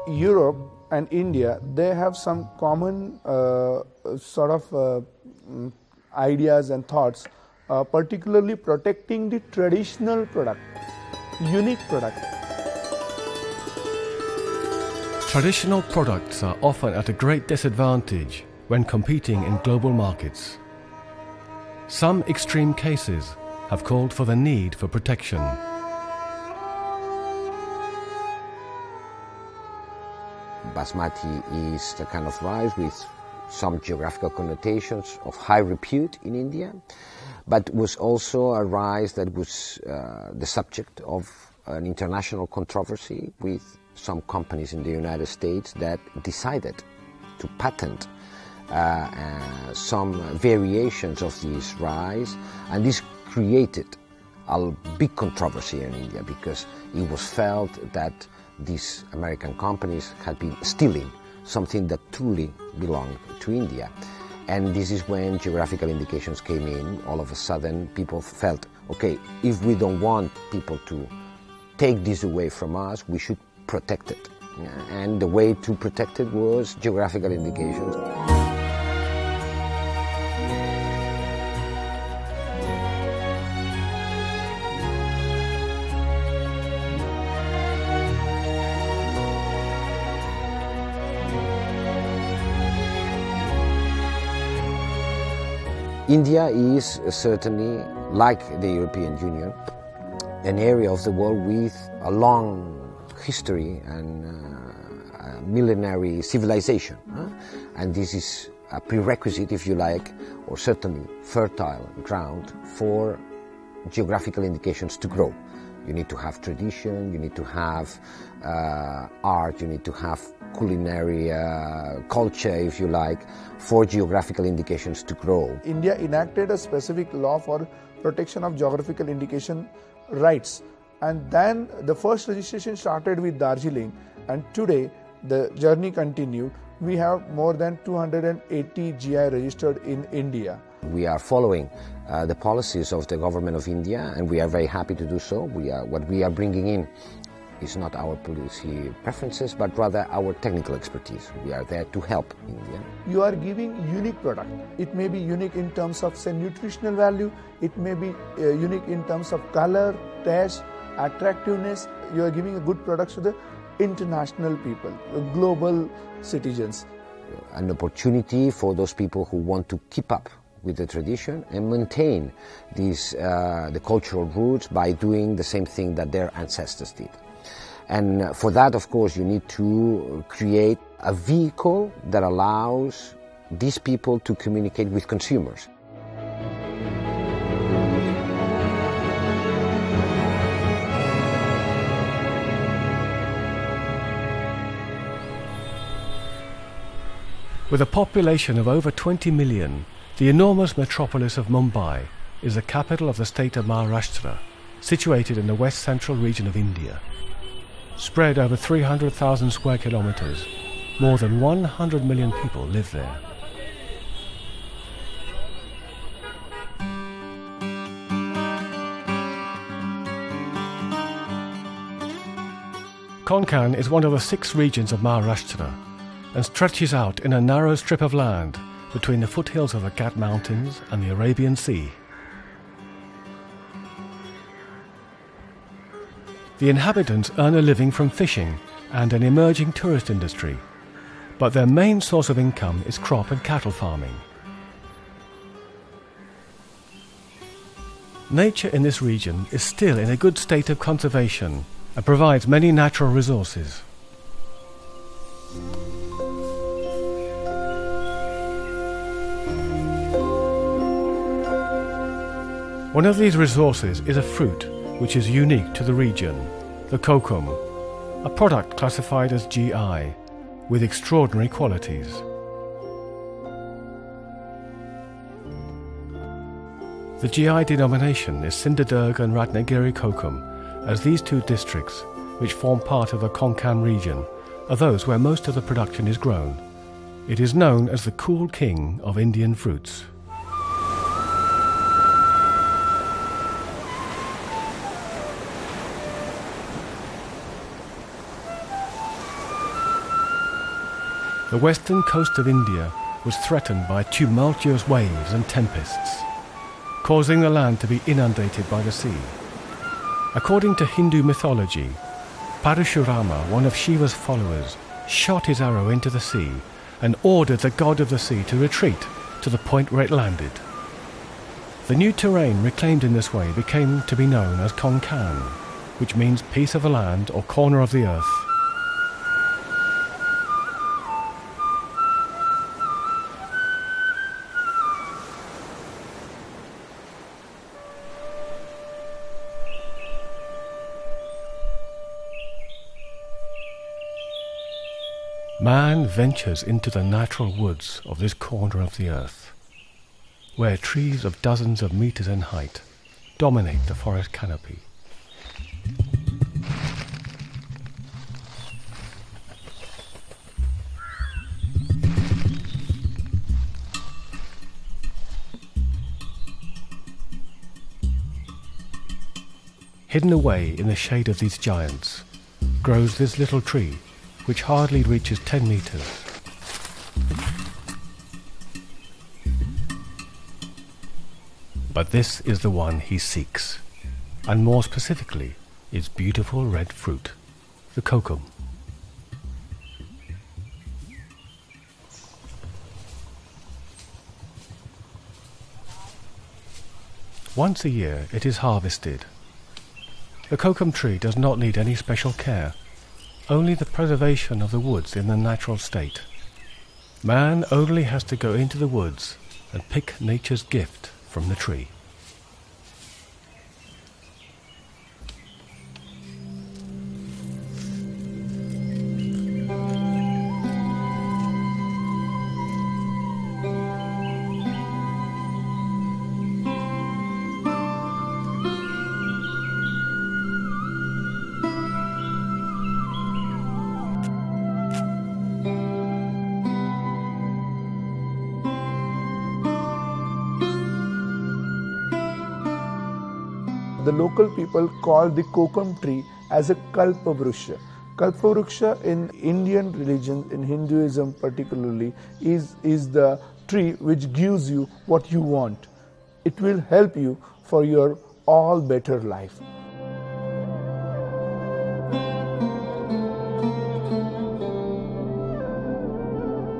Europe and India, they have some common ideas and thoughts, particularly protecting the traditional product, unique product. Traditional products are often at a great disadvantage when competing in global markets. Some extreme cases have called for the need for protection. Basmati is the kind of rice with some geographical connotations of high repute in India, but was also a rice that was the subject of an international controversy with some companies in the United States that decided to patent some variations of this rice, and this created a big controversy in India because it was felt that these American companies had been stealing something that truly belonged to India. And this is when geographical indications came in. All of a sudden people felt, okay, if we don't want people to take this away from us, we should protect it. And the way to protect it was geographical indications. India is certainly, like the European Union, an area of the world with a long history and millenary civilization. And this is a prerequisite, if you like, or certainly fertile ground for geographical indications to grow. You need to have tradition, you need to have art, you need to have culinary culture, if you like, for geographical indications to grow. India enacted a specific law for protection of geographical indication rights, and then the first registration started with Darjeeling, and today the journey continued. We have more than 280 GI registered in India. We are following the policies of the government of India, and we are very happy to do so. What we are bringing in is not our policy preferences, but rather our technical expertise. We are there to help India. You are giving unique product. It may be unique in terms of, say, nutritional value. It may be unique in terms of color, taste, attractiveness. You are giving a good product to the international people, global citizens. An opportunity for those people who want to keep up with the tradition and maintain these, the cultural roots by doing the same thing that their ancestors did. And for that, of course, you need to create a vehicle that allows these people to communicate with consumers. With a population of over 20 million, the enormous metropolis of Mumbai is the capital of the state of Maharashtra, situated in the west-central region of India. Spread over 300,000 square kilometers, more than 100 million people live there. Konkan is one of the 6 regions of Maharashtra and stretches out in a narrow strip of land between the foothills of the Ghat Mountains and the Arabian Sea. The inhabitants earn a living from fishing and an emerging tourist industry, but their main source of income is crop and cattle farming. Nature in this region is still in a good state of conservation and provides many natural resources. One of these resources is a fruit which is unique to the region, the kokum, a product classified as GI, with extraordinary qualities. The GI denomination is Sindhudurg and Ratnagiri Kokum, as these 2 districts, which form part of the Konkan region, are those where most of the production is grown. It is known as the cool king of Indian fruits. the western coast of India was threatened by tumultuous waves and tempests, causing the land to be inundated by the sea. According to Hindu mythology, Parashurama, one of Shiva's followers, shot his arrow into the sea and ordered the god of the sea to retreat to the point where it landed. The new terrain reclaimed in this way became to be known as Konkan, which means piece of the land or corner of the earth. Man ventures into the natural woods of this corner of the earth, where trees of dozens of meters in height dominate the forest canopy. Hidden away in the shade of these giants grows this little tree, which hardly reaches 10 meters. But this is the one he seeks, and more specifically, its beautiful red fruit, the kokum. Once a year it is harvested. The kokum tree does not need any special care, only the preservation of the woods in their natural state. Man only has to go into the woods and pick nature's gift from the tree. The local people call the Kokum tree as a Kalpavruksha. Kalpavruksha in Indian religion, in Hinduism particularly, is the tree which gives you what you want. It will help you for your all better life.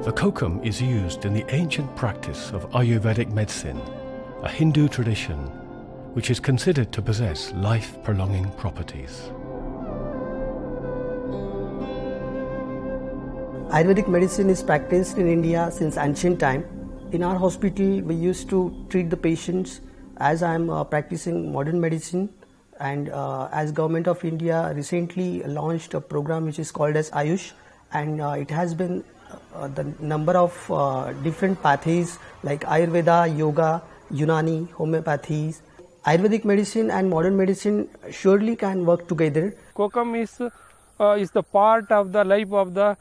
The kokum is used in the ancient practice of Ayurvedic medicine, a Hindu tradition which is considered to possess life-prolonging properties. Ayurvedic medicine is practiced in India since ancient time. In our hospital, we used to treat the patients as I am practicing modern medicine, and as Government of India recently launched a program which is called as Ayush, and it has been the number of different pathways like Ayurveda, Yoga, Unani, homeopathies. Ayurvedic medicine and modern medicine surely can work together. Kokum is the part of the life of the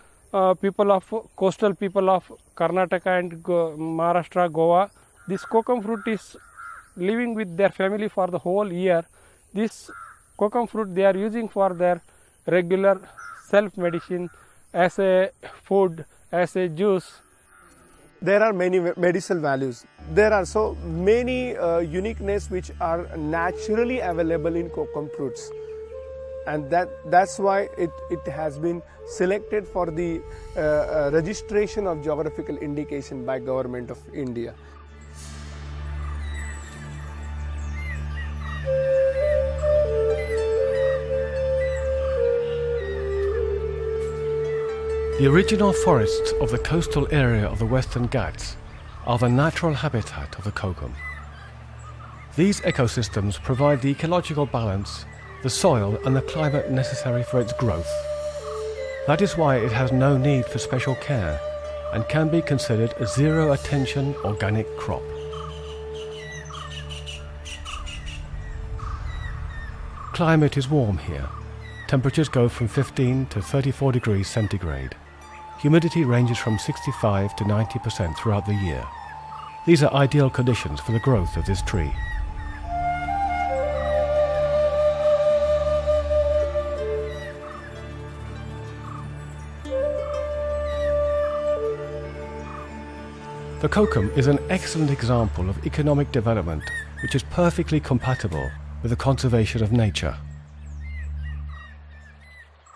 people of coastal people of Karnataka and Maharashtra, Goa. This kokum fruit is living with their family for the whole year. This kokum fruit they are using for their regular self-medicine, as a food, as a juice. There are many medicinal values. There are so many uniqueness which are naturally available in kokum fruits, and that's why it has been selected for the registration of geographical indication by Government of India. The original forests of the coastal area of the Western Ghats are the natural habitat of the kokum. These ecosystems provide the ecological balance, the soil and the climate necessary for its growth. That is why it has no need for special care and can be considered a zero-attention organic crop. Climate is warm here. Temperatures go from 15 to 34 degrees centigrade. Humidity ranges from 65 to 90% throughout the year. These are ideal conditions for the growth of this tree. The kokum is an excellent example of economic development which is perfectly compatible with the conservation of nature.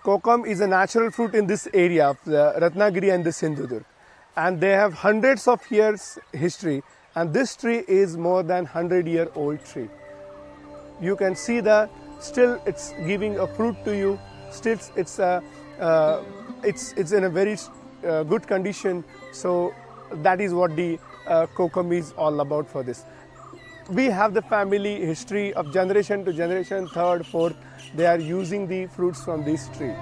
Kokum is a natural fruit in this area of the Ratnagiri and the Sindhudurg, and they have hundreds of years history, and this tree is more than 100-year-old tree. You can see that still it's giving a fruit to you, still it's in a very good condition, so that is what the kokum is all about for this. We have the family history of generation to generation, third, fourth, they are using the fruits from this tree.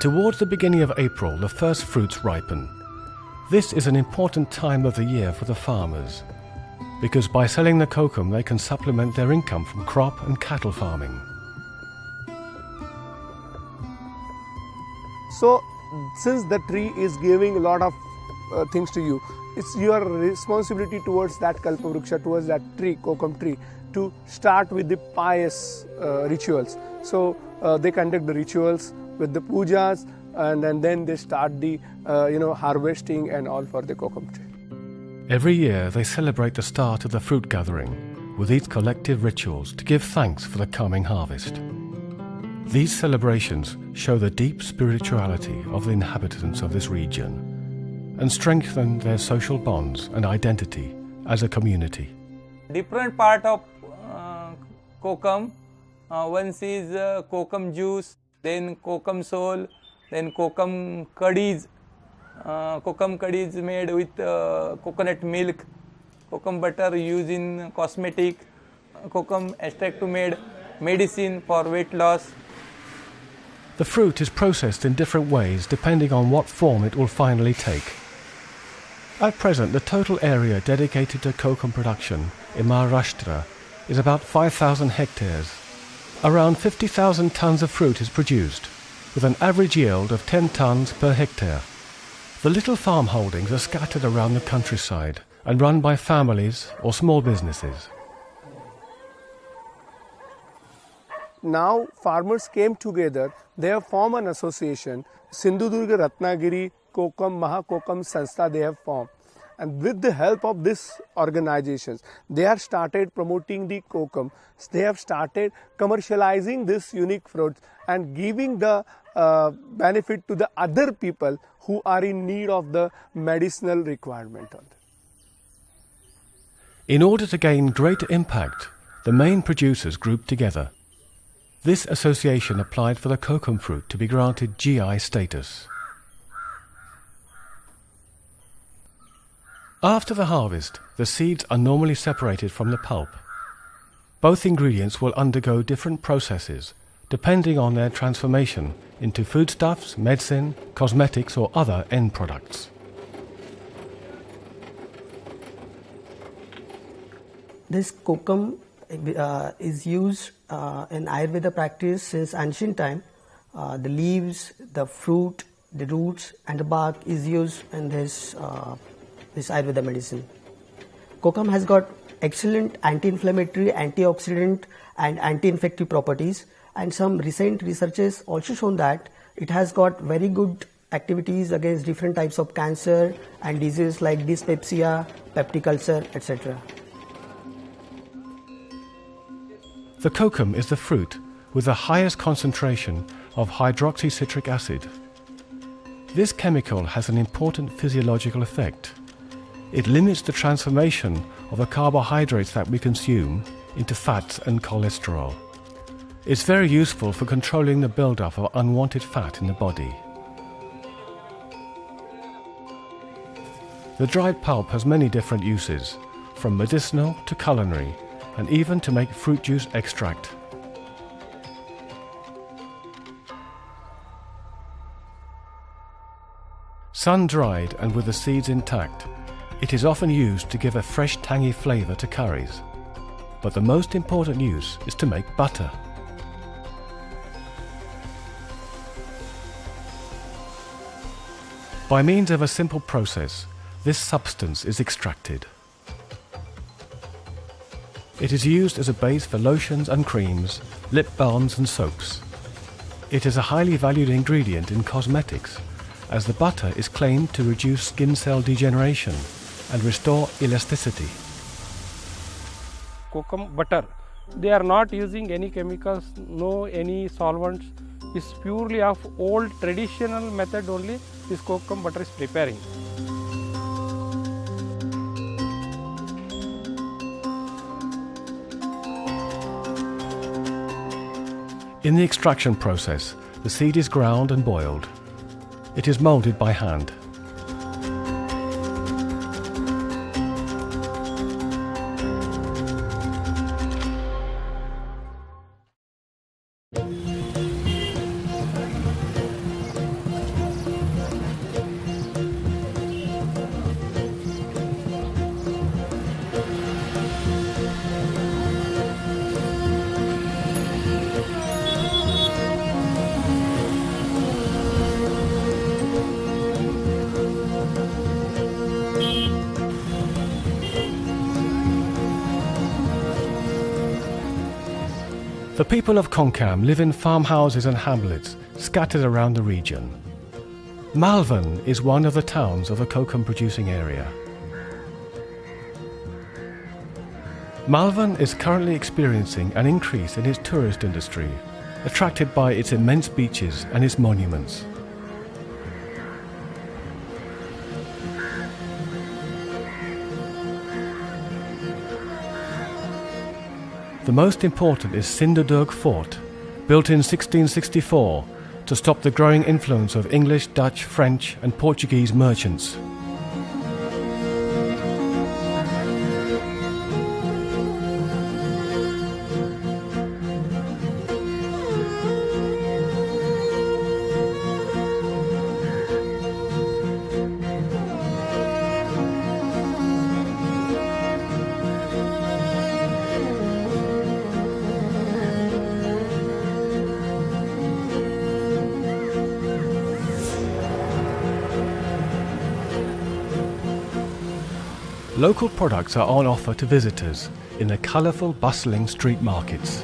Towards the beginning of April, the first fruits ripen. This is an important time of the year for the farmers, because by selling the kokum they can supplement their income from crop and cattle farming. So, since the tree is giving a lot of things to you, it's your responsibility towards that kalpavruksha, towards that tree, kokum tree, to start with the pious rituals. So, they conduct the rituals with the pujas, and then they start the harvesting and all for the kokum tree. Every year they celebrate the start of the fruit gathering with these collective rituals to give thanks for the coming harvest. These celebrations show the deep spirituality of the inhabitants of this region and strengthen their social bonds and identity as a community. Different part of kokum, one is kokum juice, then kokum soul, then kokum curdies. Kokum curdy is made with coconut milk, kokum butter used in cosmetic, kokum extract to made medicine for weight loss. The fruit is processed in different ways depending on what form it will finally take. At present, the total area dedicated to kokum production in Maharashtra is about 5,000 hectares. Around 50,000 tons of fruit is produced, with an average yield of 10 tons per hectare. The little farm holdings are scattered around the countryside and run by families or small businesses. Now farmers came together, they have formed an association, Sindhudurg Ratnagiri Kokum Mahakokum Sanstha they have formed. And with the help of this organizations, they have started promoting the kokum, they have started commercializing this unique fruit and giving the benefit to the other people who are in need of the medicinal requirement. In order to gain greater impact, the main producers grouped together. This association applied for the kokum fruit to be granted GI status. After the harvest, the seeds are normally separated from the pulp. Both ingredients will undergo different processes depending on their transformation into foodstuffs, medicine, cosmetics or other end products. This kokum is used in Ayurveda practice since ancient time. The leaves, the fruit, the roots and the bark is used in this Ayurveda medicine. Kokum has got excellent anti-inflammatory, antioxidant and anti-infective properties, and some recent researches also shown that it has got very good activities against different types of cancer and diseases like dyspepsia, peptic ulcer, etc. The kokum is the fruit with the highest concentration of hydroxycitric acid. This chemical has an important physiological effect. It limits the transformation of the carbohydrates that we consume into fats and cholesterol. It's very useful for controlling the buildup of unwanted fat in the body. The dried pulp has many different uses, from medicinal to culinary, and even to make fruit juice extract. Sun-dried and with the seeds intact, it is often used to give a fresh tangy flavour to curries. But the most important use is to make butter. By means of a simple process, this substance is extracted. It is used as a base for lotions and creams, lip balms and soaps. It is a highly valued ingredient in cosmetics, as the butter is claimed to reduce skin cell degeneration and restore elasticity. Kokum butter, they are not using any chemicals, no any solvents. It's purely of old traditional method only this kokum butter is preparing. In the extraction process, the seed is ground and boiled. It is moulded by hand. The people of Kokum live in farmhouses and hamlets scattered around the region. Malvan is one of the towns of the kokum producing area. Malvan is currently experiencing an increase in its tourist industry, attracted by its immense beaches and its monuments. The most important is Sinderdurg Fort, built in 1664 to stop the growing influence of English, Dutch, French and Portuguese merchants. Local products are on offer to visitors in the colourful, bustling street markets.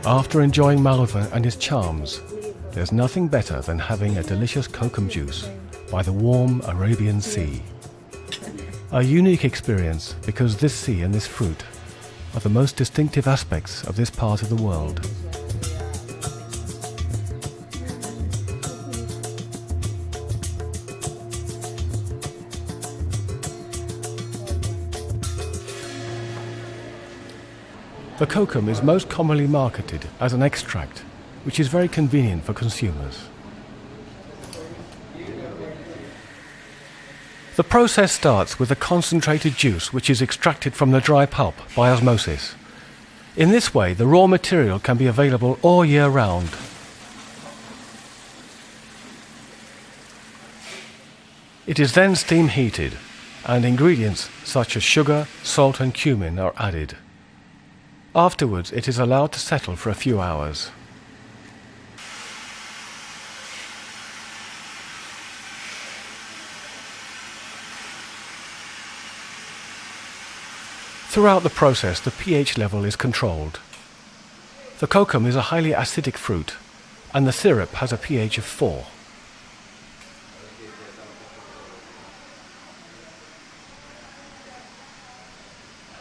After enjoying Malvan and its charms, there's nothing better than having a delicious kokum juice by the warm Arabian Sea. A unique experience because this sea and this fruit are the most distinctive aspects of this part of the world. The kokum is most commonly marketed as an extract, which is very convenient for consumers. The process starts with a concentrated juice which is extracted from the dry pulp by osmosis. In this way, the raw material can be available all year round. It is then steam heated, and ingredients such as sugar, salt and cumin are added. Afterwards, it is allowed to settle for a few hours. Throughout the process, the pH level is controlled. The kokum is a highly acidic fruit, and the syrup has a pH of 4.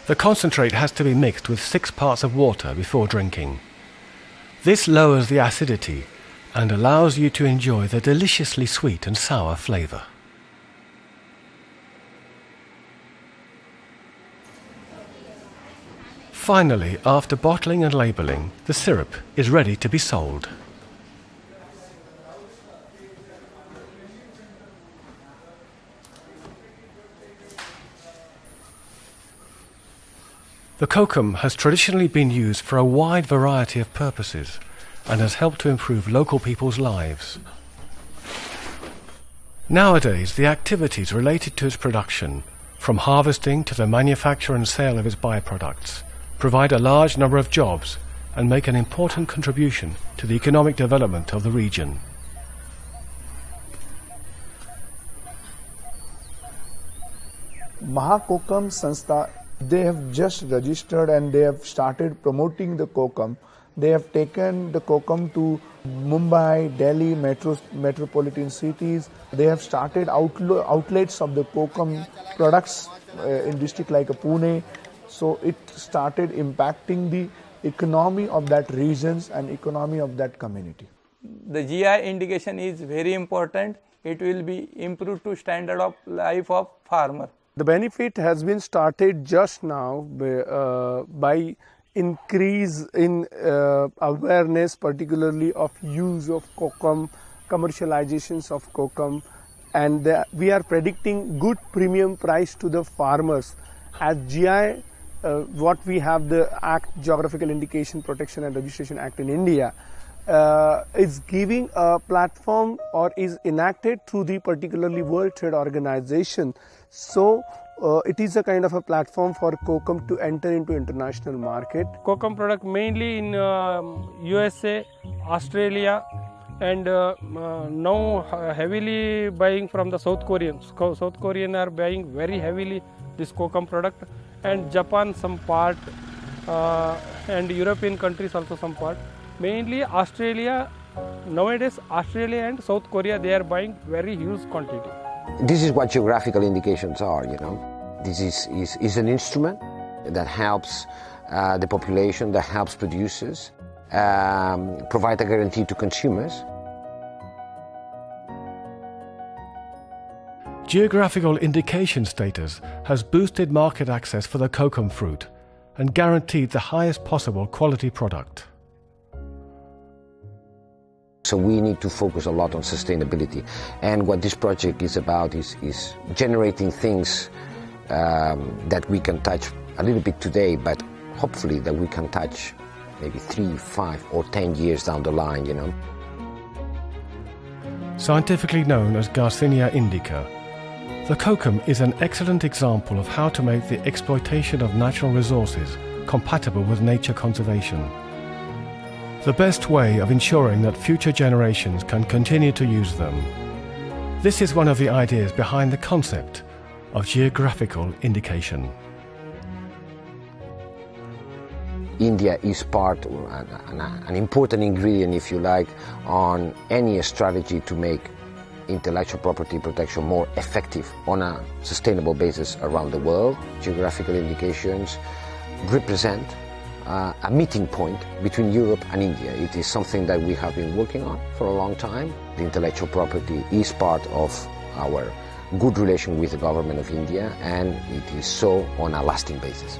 The concentrate has to be mixed with 6 parts of water before drinking. This lowers the acidity and allows you to enjoy the deliciously sweet and sour flavour. Finally, after bottling and labelling, the syrup is ready to be sold. The kokum has traditionally been used for a wide variety of purposes and has helped to improve local people's lives. Nowadays, the activities related to its production from harvesting to the manufacture and sale of its byproducts, provide a large number of jobs and make an important contribution to the economic development of the region. Kokum Sanstha, they have just registered and they have started promoting the Kokum. They have taken the Kokum to Mumbai, Delhi, metropolitan cities. They have started outlets of the Kokum products in district like Pune. So it started impacting the economy of that regions and economy of that community. The GI indication is very important. It will be improved to standard of life of farmer. The benefit has been started just now by increase in awareness, particularly of use of Kokum, commercializations of Kokum, and we are predicting good premium price to the farmers. As GI, what we have the Act, Geographical Indication Protection and Registration Act in India, is giving a platform or is enacted through the particularly World Trade Organization. So it is a kind of a platform for Kokum to enter into international market. Kokum product mainly in USA, Australia, and now heavily buying from the South Koreans. South Korean are buying very heavily this Kokum product, and Japan some part, and European countries also some part. Mainly Australia, nowadays Australia and South Korea, they are buying very huge quantity. This is what geographical indications are, you know. This is an instrument that helps the population, that helps producers, provide a guarantee to consumers. Geographical indication status has boosted market access for the Kokum fruit and guaranteed the highest possible quality product. So we need to focus a lot on sustainability, and what this project is about is generating things that we can touch a little bit today, but hopefully that we can touch maybe 3, 5 or 10 years down the line, you know. Scientifically known as Garcinia indica, the Kokum is an excellent example of how to make the exploitation of natural resources compatible with nature conservation. The best way of ensuring that future generations can continue to use them. This is one of the ideas behind the concept of geographical indication. India is part, an important ingredient, if you like, on any strategy to make intellectual property protection more effective on a sustainable basis around the world. Geographical indications represent a meeting point between Europe and India. It is something that we have been working on for a long time. The intellectual property is part of our good relation with the government of India, and it is so on a lasting basis.